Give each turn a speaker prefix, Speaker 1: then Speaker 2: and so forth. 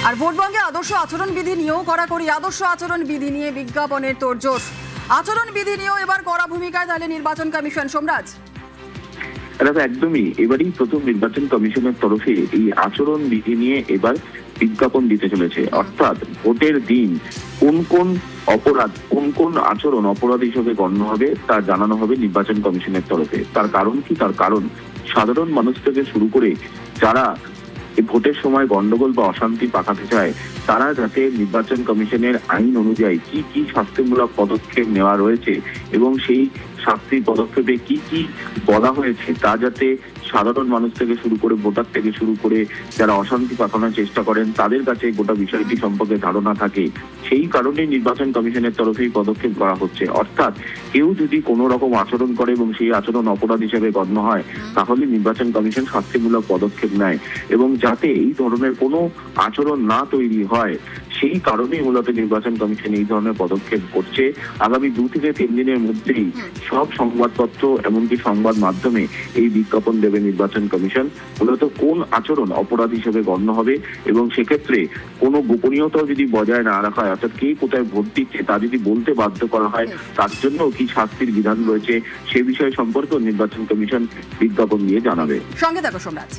Speaker 1: আর ভোটবঙ্গে আদর্শ আচরণবিধি নিয়েও কড়াকড়ি। আদর্শ আচরণবিধি নিয়ে বিজ্ঞাপনের তোড়জোড়। আচরণবিধি নিয়েও এবার কড়া ভূমিকায় তাহলে নির্বাচন কমিশন। সোমরাজ,
Speaker 2: দেখো, একদমই এবারই প্রথম নির্বাচন কমিশনের তরফে এই আচরণ বিধি নিয়ে এবার বিজ্ঞাপন দিতে চলেছে। অর্থাৎ ভোটের দিন কোন কোন অপরাধ, কোন কোন আচরণ অপরাধ হিসেবে গণ্য হবে তা জানানো হবে নির্বাচন কমিশনের তরফে। তার কারণ কি? তার কারণ সাধারণ মানুষ থেকে শুরু করে যারা ভোটের সময় গন্ডগোল বা অশান্তি পাকাতে চায় তারা যাতে নির্বাচন কমিশনের আইন অনুযায়ী কি কি শাস্তিমূলক পদক্ষেপ নেওয়া রয়েছে এবং সেই শাস্তির পদক্ষেপে কি কি বলা হয়েছে তা যাতে সাধারণ মানুষ থেকে শুরু করে ভোটার থেকে শুরু করে যারা অশান্তি পাকানোর চেষ্টা করেন তাদের কাছে গোটা বিষয়টি সম্পর্কে ধারণা থাকে, সেই কারণে নির্বাচন কমিশনের তরফেই পদক্ষেপ করা হচ্ছে। অর্থাৎ কেউ যদি কোনো রকম আচরণ করে এবং সেই আচরণ অপরাধ হিসেবে গণ্য হয় তাহলে নির্বাচন কমিশন শাস্তিমূলক পদক্ষেপ নেয় এবং যাতে এই ধরনের কোনো আচরণ না তৈরি হয় সেই কারণেই মূলত নির্বাচন কমিশন এই ধরনের পদক্ষেপ করছে। আগামী 2 থেকে 3 দিনের মধ্যেই সব সংবাদপত্র এমনকি সংবাদ মাধ্যমে এই বিজ্ঞাপন দেবে নির্বাচন কমিশন, মূলত কোন আচরণ অপরাধ হিসেবে গণ্য হবে এবং সেক্ষেত্রে কোনো গোপনীয়তাও যদি বজায় না রাখা হয়, অর্থাৎ কে কোথায় ভোট দিচ্ছে তা যদি বলতে বাধ্য করা হয় তার জন্য কি শাস্তির বিধান রয়েছে সে বিষয় সম্পর্কেও নির্বাচন কমিশন বিজ্ঞাপন দিয়ে জানাবে।
Speaker 1: সঙ্গে থাকো সোমরাজ।